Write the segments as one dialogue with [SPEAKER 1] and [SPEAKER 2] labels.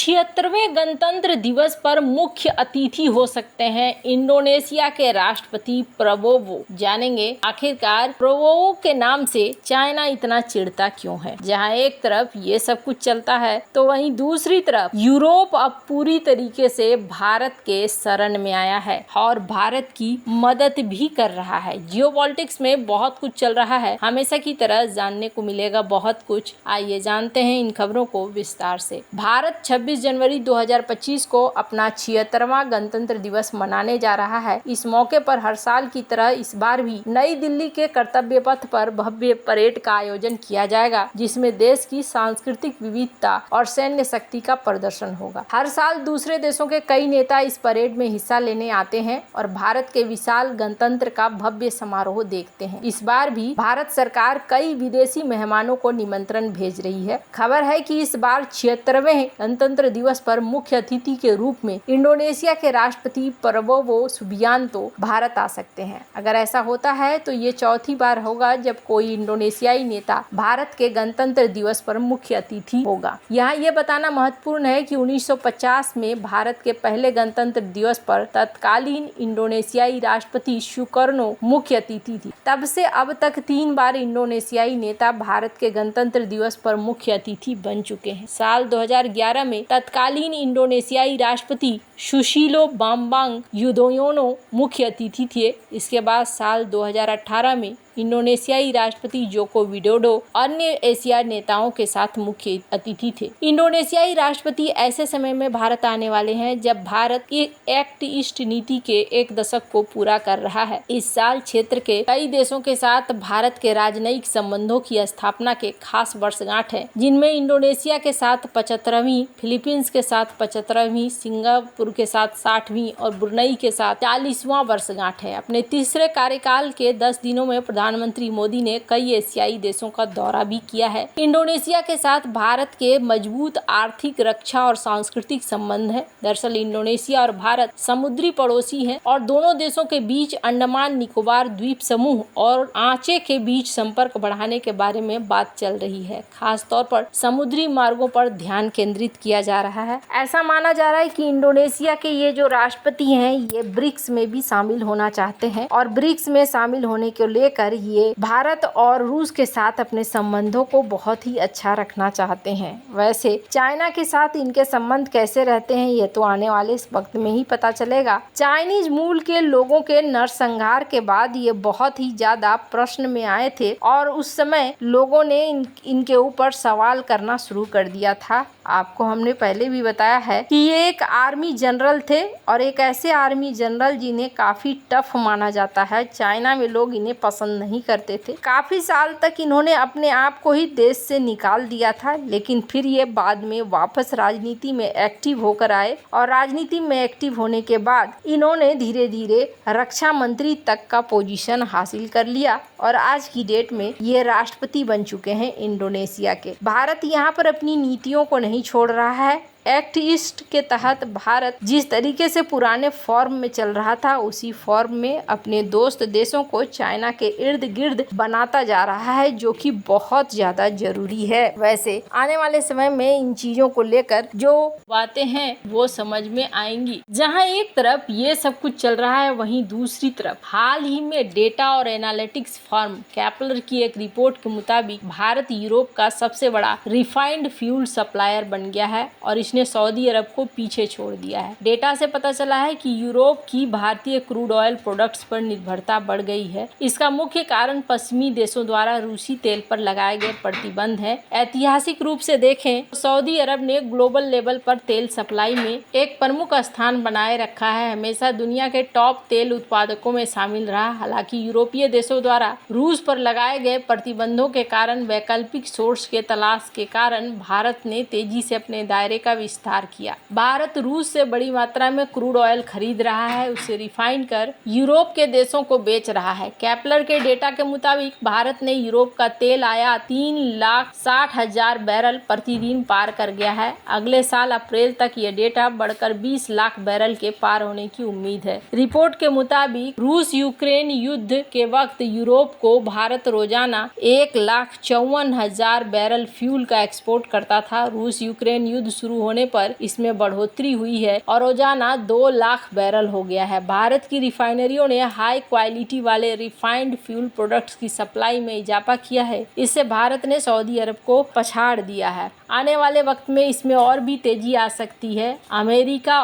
[SPEAKER 1] 76वें गणतंत्र दिवस पर मुख्य अतिथि हो सकते हैं इंडोनेशिया के राष्ट्रपति प्रबोवो। जानेंगे आखिरकार प्रबोवो के नाम से चाइना इतना चिढ़ता क्यों है। जहां एक तरफ ये सब कुछ चलता है तो वहीं दूसरी तरफ यूरोप अब पूरी तरीके से भारत के शरण में आया है और भारत की मदद भी कर रहा है। जियोपॉलिटिक्स में बहुत कुछ चल रहा है, हमेशा की तरह जानने को मिलेगा बहुत कुछ। आइए जानते हैं इन खबरों को विस्तार से। भारत 26 जनवरी 2025 को अपना 76वां गणतंत्र दिवस मनाने जा रहा है। इस मौके पर हर साल की तरह इस बार भी नई दिल्ली के कर्तव्य पथ पर भव्य परेड का आयोजन किया जाएगा, जिसमें देश की सांस्कृतिक विविधता और सैन्य शक्ति का प्रदर्शन होगा। हर साल दूसरे देशों के कई नेता इस परेड में हिस्सा लेने आते हैं और भारत के विशाल गणतंत्र का भव्य समारोह देखते हैं। इस बार भी भारत सरकार कई विदेशी मेहमानों को निमंत्रण भेज रही है। खबर है कि इस बार 76वें गणतंत्र दिवस पर मुख्य अतिथि के रूप में इंडोनेशिया के राष्ट्रपति प्रबोवो सुबियांतो भारत आ सकते हैं। अगर ऐसा होता है तो ये चौथी बार होगा जब कोई इंडोनेशियाई नेता भारत के गणतंत्र दिवस पर मुख्य अतिथि होगा। यहाँ ये बताना महत्वपूर्ण है कि 1950 में भारत के पहले गणतंत्र दिवस पर तत्कालीन इंडोनेशियाई राष्ट्रपति सुकर्नो मुख्य अतिथि थी। तब से अब तक 3 बार इंडोनेशियाई नेता भारत के गणतंत्र दिवस पर मुख्य अतिथि बन चुके हैं। साल 2011 में तत्कालीन इंडोनेशियाई राष्ट्रपति सुशीलो बाम्बांग युदोयोनो मुख्य अतिथि थे। इसके बाद साल 2018 में इंडोनेशियाई राष्ट्रपति जोको विडोडो अन्य एशियाई नेताओं के साथ मुख्य अतिथि थे। इंडोनेशियाई राष्ट्रपति ऐसे समय में भारत आने वाले हैं जब भारत एक्ट ईस्ट नीति के 1 दशक को पूरा कर रहा है। इस साल क्षेत्र के कई देशों के साथ भारत के राजनयिक संबंधों की स्थापना के खास वर्षगांठ है, जिनमें इंडोनेशिया के साथ 75वीं, फिलीपींस के साथ 75वीं, सिंगापुर के साथ 60वीं और ब्रुनई के साथ 40वां वर्षगांठ है। अपने तीसरे कार्यकाल के 10 दिनों में प्रधानमंत्री मोदी ने कई एशियाई देशों का दौरा भी किया है। इंडोनेशिया के साथ भारत के मजबूत आर्थिक, रक्षा और सांस्कृतिक संबंध है। दरअसल इंडोनेशिया और भारत समुद्री पड़ोसी हैं और दोनों देशों के बीच अंडमान निकोबार द्वीप समूह और आंचे के बीच संपर्क बढ़ाने के बारे में बात चल रही है। खास तौर पर समुद्री मार्गों पर ध्यान केंद्रित किया जा रहा है। ऐसा माना जा रहा है कि इंडोनेशिया के ये जो राष्ट्रपति हैं ये ब्रिक्स में भी शामिल होना चाहते हैं और ब्रिक्स में शामिल होने को लेकर ये भारत और रूस के साथ अपने संबंधों को बहुत ही अच्छा रखना चाहते हैं। वैसे चाइना के साथ इनके संबंध कैसे रहते हैं ये तो आने वाले इस वक्त में ही पता चलेगा। चाइनीज मूल के लोगों के नरसंहार के बाद ये बहुत ही ज्यादा प्रश्न में आए थे और उस समय लोगों ने इनके ऊपर सवाल करना शुरू कर दिया था। आपको हमने पहले भी बताया है कि ये एक आर्मी जनरल थे और एक ऐसे आर्मी जनरल जिन्हें काफी टफ माना जाता है। चाइना में लोग इन्हें पसंद नहीं करते थे। काफी साल तक इन्होंने अपने आप को ही देश से निकाल दिया था, लेकिन फिर ये बाद में वापस राजनीति में एक्टिव होकर आए और राजनीति में एक्टिव होने के बाद इन्होंने धीरे धीरे रक्षा मंत्री तक का पोजीशन हासिल कर लिया और आज की डेट में ये राष्ट्रपति बन चुके हैं इंडोनेशिया के। भारत यहाँ पर अपनी नीतियों को नहीं छोड़ रहा है। एक्ट ईस्ट के तहत भारत जिस तरीके से पुराने फॉर्म में चल रहा था उसी फॉर्म में अपने दोस्त देशों को चाइना के इर्द गिर्द बनाता जा रहा है, जो कि बहुत ज्यादा जरूरी है। वैसे आने वाले समय में इन चीजों को लेकर जो बातें हैं वो समझ में आएंगी। जहां एक तरफ ये सब कुछ चल रहा है वहीं दूसरी तरफ हाल ही में डेटा और एनालिटिक्स फर्म कैपलर की एक रिपोर्ट के मुताबिक भारत यूरोप का सबसे बड़ा रिफाइंड फ्यूल सप्लायर बन गया है और ने सऊदी अरब को पीछे छोड़ दिया है। डेटा से पता चला है कि यूरोप की भारतीय क्रूड ऑयल प्रोडक्ट्स पर निर्भरता बढ़ गई है। इसका मुख्य कारण पश्चिमी देशों द्वारा रूसी तेल पर लगाए गए प्रतिबंध है। ऐतिहासिक रूप से देखें तो सऊदी अरब ने ग्लोबल लेवल पर तेल सप्लाई में एक प्रमुख स्थान बनाए रखा है। हमेशा दुनिया के टॉप तेल उत्पादकों में शामिल रहा। हालांकि यूरोपीय देशों द्वारा रूस पर लगाए गए प्रतिबंधों के कारण वैकल्पिक सोर्स के तलाश के कारण भारत ने तेजी से अपने दायरे का विस्तार किया। भारत रूस से बड़ी मात्रा में क्रूड ऑयल खरीद रहा है, उसे रिफाइन कर यूरोप के देशों को बेच रहा है। कैपलर के डेटा के मुताबिक भारत ने यूरोप का तेल आयात 3,60,000 बैरल प्रतिदिन पार कर गया है। अगले साल अप्रैल तक यह डेटा बढ़कर 20 लाख बैरल के पार होने की उम्मीद है। रिपोर्ट के मुताबिक रूस यूक्रेन युद्ध के वक्त यूरोप को भारत रोजाना 1,54,000 बैरल फ्यूल का एक्सपोर्ट करता था। रूस यूक्रेन युद्ध शुरू होने होने पर इसमें बढ़ोतरी हुई है और रोजाना 2 लाख बैरल हो गया है। भारत की रिफाइनरियों ने हाई क्वालिटी वाले रिफाइंड फ्यूल प्रोडक्ट्स की सप्लाई में इजाफा किया है। इससे भारत ने सऊदी अरब को पछाड़ दिया है। आने वाले वक्त में इसमें और भी तेजी आ सकती है। अमेरिका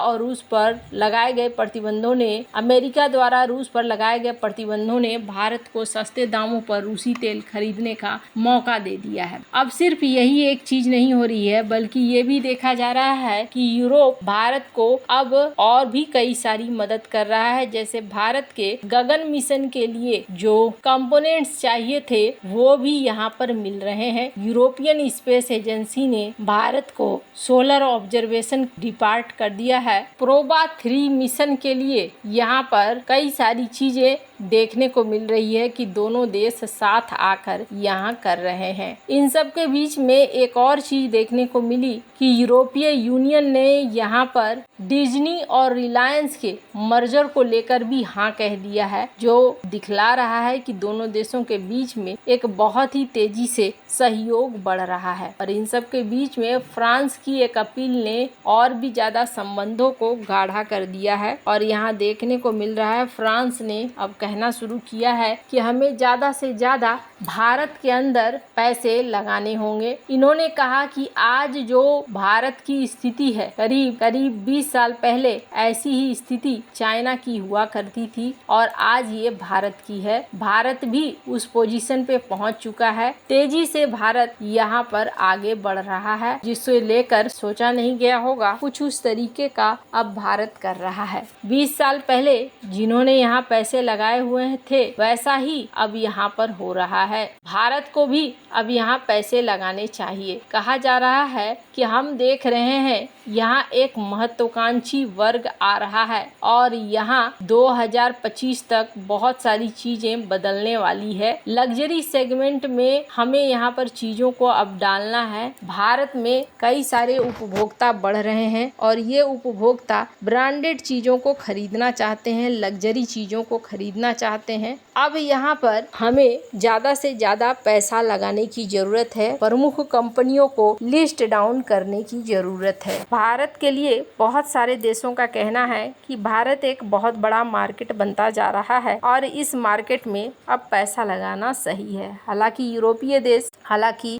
[SPEAKER 1] द्वारा रूस पर लगाए गए प्रतिबंधों ने भारत को सस्ते दामों पर रूसी तेल खरीदने का मौका दे दिया है। अब सिर्फ यही एक चीज नहीं हो रही है, बल्कि ये भी देखा जा रहा है कि यूरोप भारत को अब और भी कई सारी मदद कर रहा है। जैसे भारत के गगन मिशन के लिए जो कंपोनेंट्स चाहिए थे वो भी यहाँ पर मिल रहे हैं। यूरोपियन स्पेस एजेंसी ने भारत को सोलर ऑब्जर्वेशन डिपार्ट कर दिया है। प्रोबा 3 मिशन के लिए यहाँ पर कई सारी चीजें देखने को मिल रही है कि दोनों देश साथ आकर यहाँ कर रहे हैं। इन सब के बीच में एक और चीज देखने को मिली कि यूरोपीय यूनियन ने यहाँ पर डिज्नी और रिलायंस के मर्जर को लेकर भी हाँ कह दिया है, जो दिखला रहा है कि दोनों देशों के बीच में एक बहुत ही तेजी से सहयोग बढ़ रहा है। और इन सब के बीच में फ्रांस की एक अपील ने और भी ज्यादा संबंधों को गाढ़ा कर दिया है और यहाँ देखने को मिल रहा है फ्रांस ने अब कहना शुरू किया है कि हमें ज्यादा से ज्यादा भारत के अंदर पैसे लगाने होंगे। इन्होंने कहा कि आज जो भारत की स्थिति है, करीब 20 साल पहले ऐसी ही स्थिति चाइना की हुआ करती थी और आज ये भारत की है। भारत भी उस पोजीशन पे पहुंच चुका है। तेजी से भारत यहाँ पर आगे बढ़ रहा है, जिसे लेकर सोचा नहीं गया होगा, कुछ उस तरीके का अब भारत कर रहा है। 20 साल पहले जिन्होंने यहाँ पैसे लगाए हुए थे वैसा ही अब यहाँ पर हो रहा है। भारत को भी अब यहाँ पैसे लगाने चाहिए। कहा जा रहा है कि हम देख रहे हैं यहाँ एक महत्वाकांक्षी वर्ग आ रहा है और यहाँ 2025 तक बहुत सारी चीजें बदलने वाली है। लग्जरी सेगमेंट में हमें यहाँ पर चीजों को अब डालना है। भारत में कई सारे उपभोक्ता बढ़ रहे हैं और ये उपभोक्ता ब्रांडेड चीजों को खरीदना चाहते हैं, लग्जरी चीजों को खरीदना चाहते हैं। अब यहाँ पर हमें ज्यादा से ज्यादा पैसा लगाने की जरूरत है। प्रमुख कंपनियों को लिस्ट डाउन करने की जरूरत है। भारत के लिए बहुत सारे देशों का कहना है कि भारत एक बहुत बड़ा मार्केट बनता जा रहा है और इस मार्केट में अब पैसा लगाना सही है। हालांकि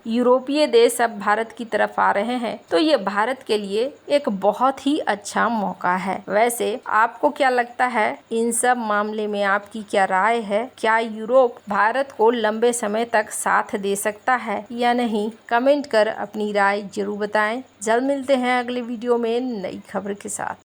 [SPEAKER 1] यूरोपीय देश अब भारत की तरफ आ रहे हैं, तो ये भारत के लिए एक बहुत ही अच्छा मौका है। वैसे आपको क्या लगता है, इन सब मामले में आपकी क्या राय है? क्या यूरोप भारत को लंबे समय तक साथ दे सकता है या नहीं? कमेंट कर अपनी राय जरूर बताएं। जल्द मिलते हैं अगले वीडियो में नई खबर के साथ।